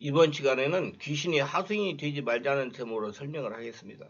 이번 시간에는 귀신이 하수인이 되지 말자는 제목으로 설명을 하겠습니다.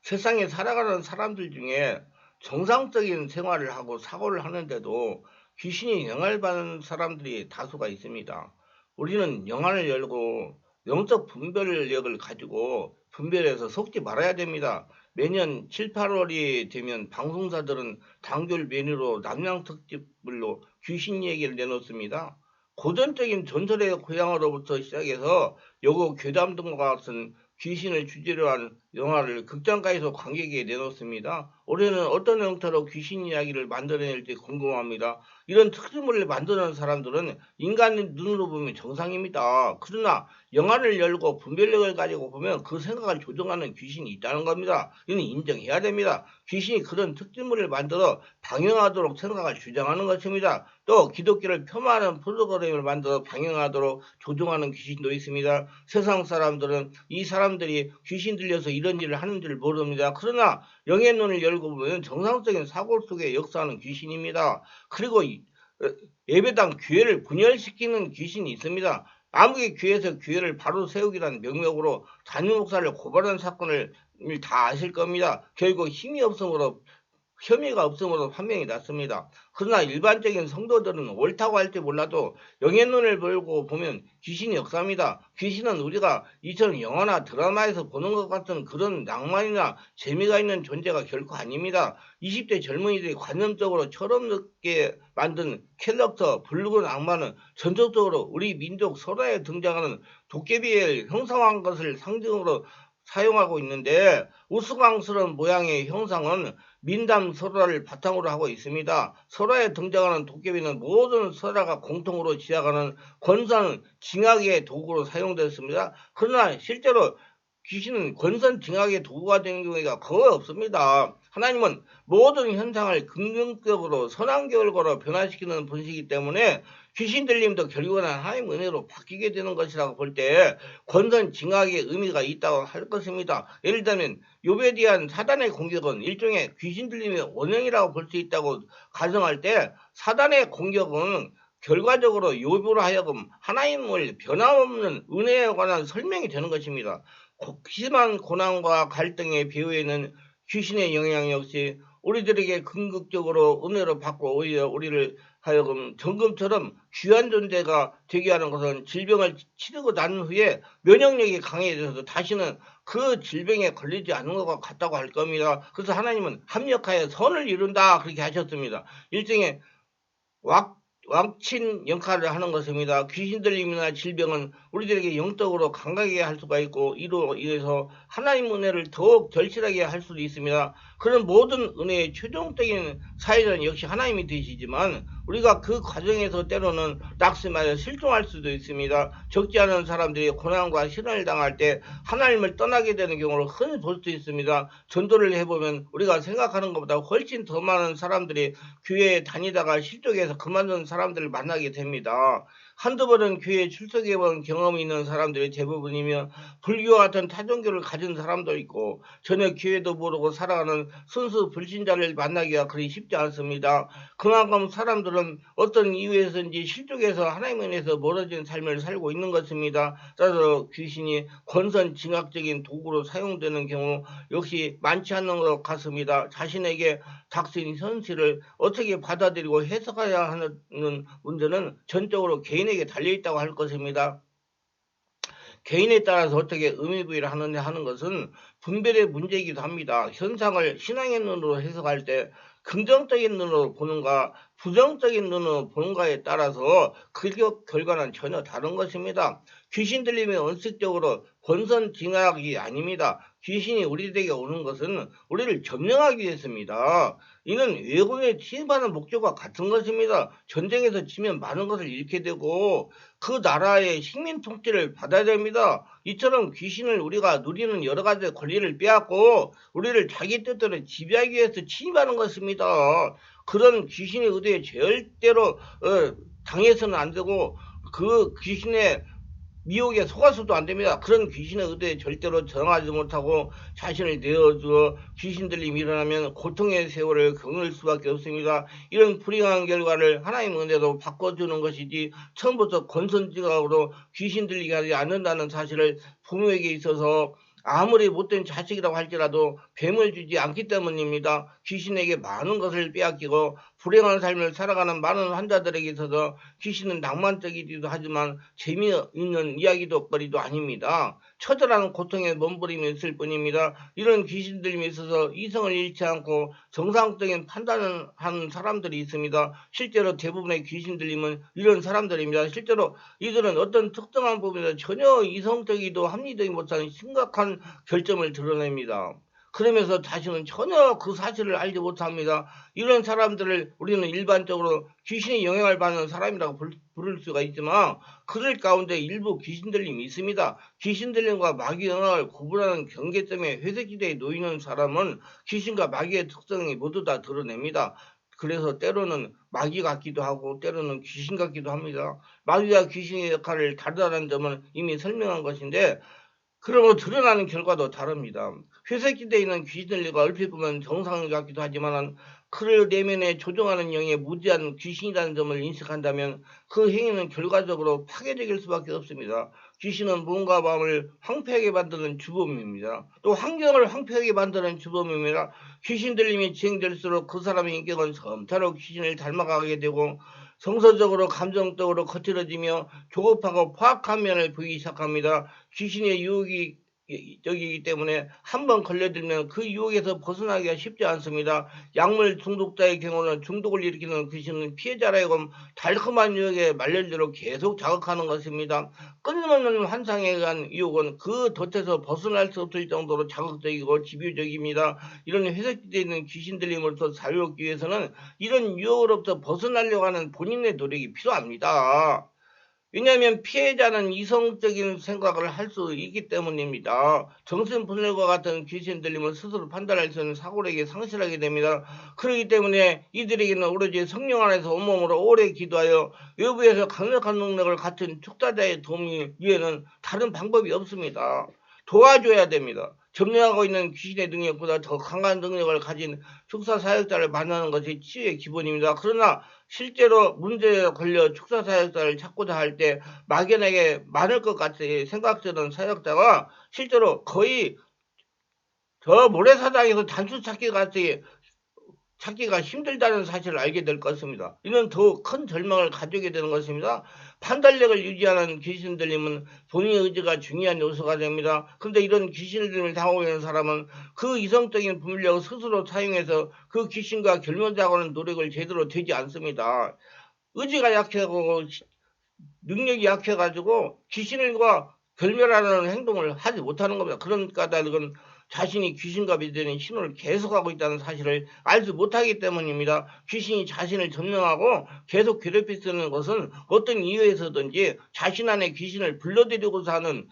세상에 살아가는 사람들 중에 정상적인 생활을 하고 사고를 하는데도 귀신이 영향을 받는 사람들이 다수가 있습니다. 우리는 영안을 열고 영적 분별력을 가지고 분별해서 속지 말아야 됩니다. 매년 7, 8월이 되면 방송사들은 단결 메뉴로 남양 특집으로 귀신 얘기를 내놓습니다. 고전적인 전설의 고향으로부터 시작해서 여고 괴담 등과 같은 귀신을 주제로 한 영화를 극장가에서 관객에게 내놓습니다. 올해는 어떤 형태로 귀신 이야기를 만들어낼지 궁금합니다. 이런 특수물을 만드는 사람들은 인간의 눈으로 보면 정상입니다. 그러나 영화를 열고 분별력을 가지고 보면 그 생각을 조종하는 귀신이 있다는 겁니다. 이는 인정해야 됩니다. 귀신이 그런 특징물을 만들어 방영하도록 생각을 주장하는 것입니다. 또 기독교를 폄하하는 프로그램을 만들어 방영하도록 조종하는 귀신도 있습니다. 세상 사람들은 이 사람들이 귀신 들려서 이런 일을 하는 줄 모릅니다. 그러나 영의 눈을 열고 보면 정상적인 사고 속에 역사하는 귀신입니다. 그리고 예배당 교회를 분열시키는 귀신이 있습니다. 아무리 교회에서 교회를 바로 세우기라는 명목으로 담임 목사를 고발한 사건을 다 아실 겁니다. 결국 힘이 없으므로 혐의가 없으므로 판명이 났습니다. 그러나 일반적인 성도들은 옳다고 할지 몰라도 영의 눈을 벌고 보면 귀신이 역사입니다. 귀신은 우리가 이처럼 영화나 드라마에서 보는 것 같은 그런 낭만이나 재미가 있는 존재가 결코 아닙니다. 20대 젊은이들이 관념적으로 철없게 만든 캐릭터 붉은 악마는 전적적으로 우리 민족 설화에 등장하는 도깨비를 형상화한 것을 상징으로 사용하고 있는데 우스꽝스러운 모양의 형상은 민담 설화를 바탕으로 하고 있습니다. 설화에 등장하는 도깨비는 모든 설화가 공통으로 지향하는 권선 징악의 도구로 사용됐습니다. 그러나 실제로 귀신은 권선 징악의 도구가 되는 경우가 거의 없습니다. 하나님은 모든 현상을 긍정적으로 선한 결과로 변화시키는 분이기 때문에 귀신 들림도 결국은 하나님 은혜로 바뀌게 되는 것이라고 볼 때 권선 징악의 의미가 있다고 할 것입니다. 예를 들면 욥에 대한 사단의 공격은 일종의 귀신 들림의 원형이라고 볼 수 있다고 가정할 때 사단의 공격은 결과적으로 욥으로 하여금 하나님을 변함없는 은혜에 관한 설명이 되는 것입니다. 심한 고난과 갈등의 배후에는 귀신의 영향 역시 우리들에게 궁극적으로 은혜로 받고 오히려 우리를 하여금 정금처럼 귀한 존재가 되게 하는 것은 질병을 치르고 난 후에 면역력이 강해져서 다시는 그 질병에 걸리지 않는 것과 같다고 할 겁니다. 그래서 하나님은 합력하여 선을 이룬다 그렇게 하셨습니다. 일종의 왕친 역할을 하는 것입니다. 귀신 들림이나 질병은 우리들에게 영적으로 강하게 할 수가 있고 이로 인해서 하나님 은혜를 더욱 절실하게 할 수도 있습니다. 그런 모든 은혜의 최종적인 사회자는 역시 하나님이 되시지만 우리가 그 과정에서 때로는 낙심하여 실종할 수도 있습니다. 적지 않은 사람들이 고난과 시련을 당할 때 하나님을 떠나게 되는 경우를 흔히 볼 수 있습니다. 전도를 해보면 우리가 생각하는 것보다 훨씬 더 많은 사람들이 교회에 다니다가 실족해서 그만둔 사람들을 만나게 됩니다. 한두 번은 교회에 출석해본 경험이 있는 사람들이 대부분이며 불교 같은 타종교를 가진 사람도 있고 전혀 교회도 모르고 살아가는 순수 불신자를 만나기가 그리 쉽지 않습니다. 그만큼 사람들은 어떤 이유에서인지 실족해서 하나님 은혜에서 멀어진 삶을 살고 있는 것입니다. 따라서 귀신이 권선징악적인 도구로 사용되는 경우 역시 많지 않는 것 같습니다. 자신에게 닥친 현실을 어떻게 받아들이고 해석해야 하는 문제는 전적으로 개인에게 달려있다고 할 것입니다. 개인에 따라서 어떻게 의미부여를 하느냐 하는 것은 분별의 문제이기도 합니다. 현상을 신앙의 눈으로 해석할 때 긍정적인 눈으로 보는가 부정적인 눈으로 보는가에 따라서 그 결과는 전혀 다른 것입니다. 귀신 들림이 원칙적으로 권선징악이 아닙니다. 귀신이 우리에게 오는 것은 우리를 점령하기 위해서입니다. 이는 외국에 침입하는 목적과 같은 것입니다. 전쟁에서 지면 많은 것을 잃게 되고 그 나라의 식민 통치를 받아야 됩니다. 이처럼 귀신을 우리가 누리는 여러 가지 권리를 빼앗고 우리를 자기 뜻대로 지배하기 위해서 침입하는 것입니다. 그런 귀신의 의도에 절대로 당해서는 안 되고 그 귀신의 미혹에 속아서도 안 됩니다. 그런 귀신의 의도에 절대로 저항하지 못하고 자신을 내어주어 귀신 들림이 일어나면 고통의 세월을 겪을 수밖에 없습니다. 이런 불행한 결과를 하나님 은혜로 바꿔주는 것이지 처음부터 권선징악으로 귀신 들리게 하지 않는다는 사실을 부모에게 있어서 아무리 못된 자식이라고 할지라도 뱀을 주지 않기 때문입니다. 귀신에게 많은 것을 빼앗기고 불행한 삶을 살아가는 많은 환자들에게 있어서 귀신은 낭만적이기도 하지만 재미있는 이야기거리도 아닙니다. 처절한 고통에 몸부림이 있을 뿐입니다. 이런 귀신들이 있어서 이성을 잃지 않고 정상적인 판단을 하는 사람들이 있습니다. 실제로 대부분의 귀신 들림은 이런 사람들입니다. 실제로 이들은 어떤 특정한 부분에서 전혀 이성적이도 합리적이 못한 심각한 결점을 드러냅니다. 그러면서 자신은 전혀 그 사실을 알지 못합니다. 이런 사람들을 우리는 일반적으로 귀신의 영향을 받는 사람이라고 부를 수가 있지만 그들 가운데 일부 귀신 들림이 있습니다. 귀신 들림과 마귀 영향을 구분하는 경계점에 회색지대에 놓이는 사람은 귀신과 마귀의 특성이 모두 다 드러냅니다. 그래서 때로는 마귀 같기도 하고 때로는 귀신 같기도 합니다. 마귀와 귀신의 역할을 다르다는 점은 이미 설명한 것인데 그러므로 드러나는 결과도 다릅니다. 회색지대에 있는 귀신들과 얼핏 보면 정상 같기도 하지만 그를 내면에 조종하는 영의 무지한 귀신이라는 점을 인식한다면 그 행위는 결과적으로 파괴적일 수밖에 없습니다. 귀신은 몸과 마음을 황폐하게 만드는 주범입니다. 또 환경을 황폐하게 만드는 주범입니다. 귀신 들림이 진행될수록 그 사람의 인격은 점차로 귀신을 닮아가게 되고 정서적으로 감정적으로 거칠어지며 조급하고 포악한 면을 보이기 시작합니다. 귀신의 유혹이 적이기 때문에 한번 걸려들면 그 유혹에서 벗어나기가 쉽지 않습니다. 약물 중독자의 경우는 중독을 일으키는 귀신은 피해자라 하여금 달콤한 유혹에 말려들도록 계속 자극하는 것입니다. 끊임없는 환상에 의한 유혹은 그 덫에서 벗어날 수 없을 정도로 자극적이고 집요적입니다. 이런 회색지대에 있는 귀신 들림으로부터 자유롭기 위해서는 이런 유혹으로부터 벗어나려고 하는 본인의 노력이 필요합니다. 왜냐하면 피해자는 이성적인 생각을 할 수 있기 때문입니다. 정신분열과 같은 귀신 들림을 스스로 판단할 수 있는 사고력이 상실하게 됩니다. 그렇기 때문에 이들에게는 오로지 성령 안에서 온몸으로 오래 기도하여 외부에서 강력한 능력을 갖춘 축사자의 도움이 위에는 다른 방법이 없습니다. 도와줘야 됩니다. 점령하고 있는 귀신의 능력보다 더 강한 능력을 가진 축사 사역자를 만나는 것이 치유의 기본입니다. 그러나 실제로 문제에 걸려 축사 사역자를 찾고자 할 때 막연하게 많을 것 같이 생각되는 사역자가 실제로 거의 저 모래사장에서 단수 찾기가 힘들다는 사실을 알게 될 것입니다. 이는 더 큰 절망을 가지게 되는 것입니다. 판단력을 유지하는 귀신 들림은 본인의 의지가 중요한 요소가 됩니다. 그런데 이런 귀신 들림을 당하고 있는 사람은 그 이성적인 분별력을 스스로 사용해서 그 귀신과 결면자고하는 노력을 제대로 되지 않습니다. 의지가 약하고 능력이 약해가지고 귀신과 결멸하는 행동을 하지 못하는 겁니다. 그런 까닭은 자신이 귀신과 비대는 신호를 계속하고 있다는 사실을 알지 못하기 때문입니다. 귀신이 자신을 점령하고 계속 괴롭히는 것은 어떤 이유에서든지 자신 안에 귀신을 불러들이고자 하는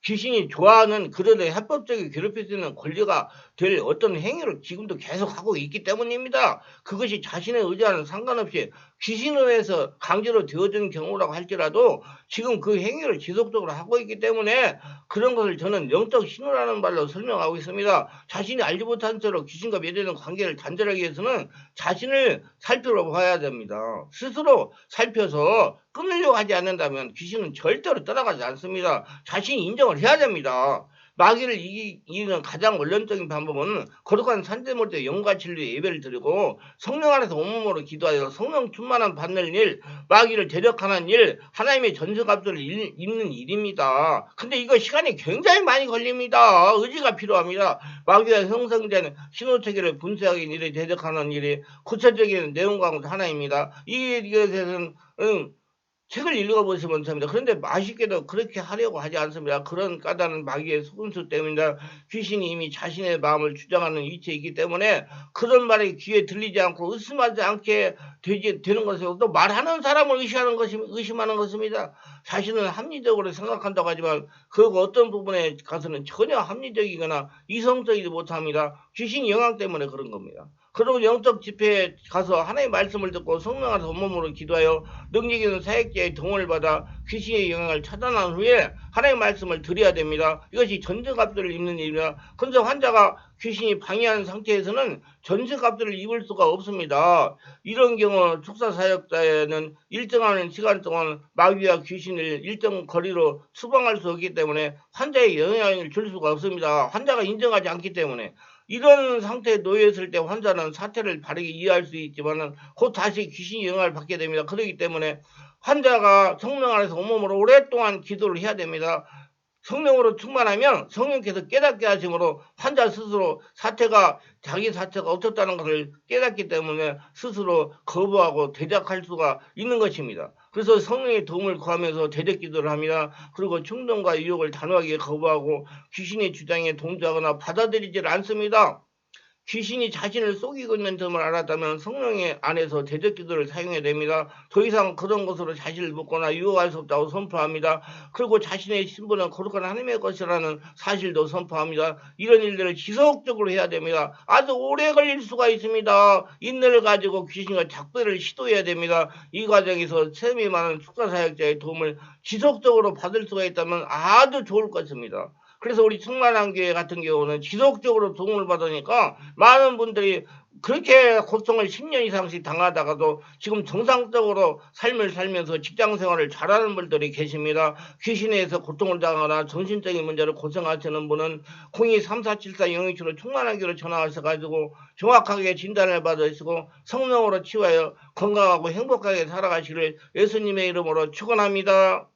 귀신이 좋아하는 그들의 합법적인 괴롭힐 수 있는 권리가 될 어떤 행위를 지금도 계속하고 있기 때문입니다. 그것이 자신의 의지와는 상관없이 귀신에 의해서 강제로 되어진 경우라고 할지라도 지금 그 행위를 지속적으로 하고 있기 때문에 그런 것을 저는 영적 신호라는 말로 설명하고 있습니다. 자신이 알지 못한 채로 귀신과 맺어있는 관계를 단절하기 위해서는 자신을 살펴봐야 됩니다. 스스로 살펴서 끊으려고 하지 않는다면 귀신은 절대로 떠나가지 않습니다. 자신이 인정을 해야 됩니다. 마귀를 이기는 가장 원론적인 방법은 거룩한 산재물때 영과 진리의 예배를 드리고 성령 안에서 온몸으로 기도하여 성령 충만함 받는 일, 마귀를 대적하는 일, 하나님의 전승갑주를 입는 일입니다. 근데 이거 시간이 굉장히 많이 걸립니다. 의지가 필요합니다. 마귀가 형성된 신호체계를 분쇄하기 일에 대적하는 일이 구체적인 내용 가운데 하나입니다. 이것에서는 책을 읽어보시면 됩니다. 그런데 맛있게도 그렇게 하려고 하지 않습니다. 그런 까다로운 마귀의 속임수 때문입니다. 귀신이 이미 자신의 마음을 주장하는 위치에 있기 때문에 그런 말이 귀에 들리지 않고 의심하지 않게 되는 것이고 또 말하는 사람을 의심하는 것입니다. 자신은 합리적으로 생각한다고 하지만 그 어떤 부분에 가서는 전혀 합리적이거나 이성적이지 못합니다. 귀신 영향 때문에 그런 겁니다. 그리고 영적 집회에 가서 하나님의 말씀을 듣고 성령 안에서 온몸으로 기도하여 능력 있는 사역자의 도움을 받아 귀신의 영향을 차단한 후에 하나님의 말씀을 드려야 됩니다. 이것이 전승갑주를 입는 일입니다. 그런데 환자가 귀신이 방해하는 상태에서는 전승갑주를 입을 수가 없습니다. 이런 경우 축사 사역자는 일정한 시간 동안 마귀와 귀신을 일정 거리로 추방할 수 없기 때문에 환자의 영향을 줄 수가 없습니다. 환자가 인정하지 않기 때문에. 이런 상태에 놓여 있을 때 환자는 사태를 바르게 이해할 수 있지만 곧 다시 귀신이 영향을 받게 됩니다. 그렇기 때문에 환자가 성령 안에서 온몸으로 오랫동안 기도를 해야 됩니다. 성령으로 충만하면 성령께서 깨닫게 하심으로 환자 스스로 자기 사태가 어떻다는 것을 깨닫기 때문에 스스로 거부하고 대적할 수가 있는 것입니다. 그래서 성령의 도움을 구하면서 대적 기도를 합니다. 그리고 충동과 유혹을 단호하게 거부하고 귀신의 주장에 동조하거나 받아들이질 않습니다. 귀신이 자신을 속이고 있는 점을 알았다면 성령의 안에서 대적 기도를 사용해야 됩니다. 더 이상 그런 것으로 자신을 묶거나 유혹할 수 없다고 선포합니다. 그리고 자신의 신분은 거룩한 하나님의 것이라는 사실도 선포합니다. 이런 일들을 지속적으로 해야 됩니다. 아주 오래 걸릴 수가 있습니다. 인내를 가지고 귀신과 작별을 시도해야 됩니다. 이 과정에서 체험이 많은 축사사역자의 도움을 지속적으로 받을 수가 있다면 아주 좋을 것입니다. 그래서 우리 충만한교회 같은 경우는 지속적으로 도움을 받으니까 많은 분들이 그렇게 고통을 10년 이상씩 당하다가도 지금 정상적으로 삶을 살면서 직장 생활을 잘하는 분들이 계십니다. 귀신에 의해서 고통을 당하거나 정신적인 문제로 고생하시는 분은 02-3474-0275 충만한교회로 전화하셔가지고 정확하게 진단을 받으시고 성령으로 치유하여 건강하고 행복하게 살아가시기를 예수님의 이름으로 축원합니다.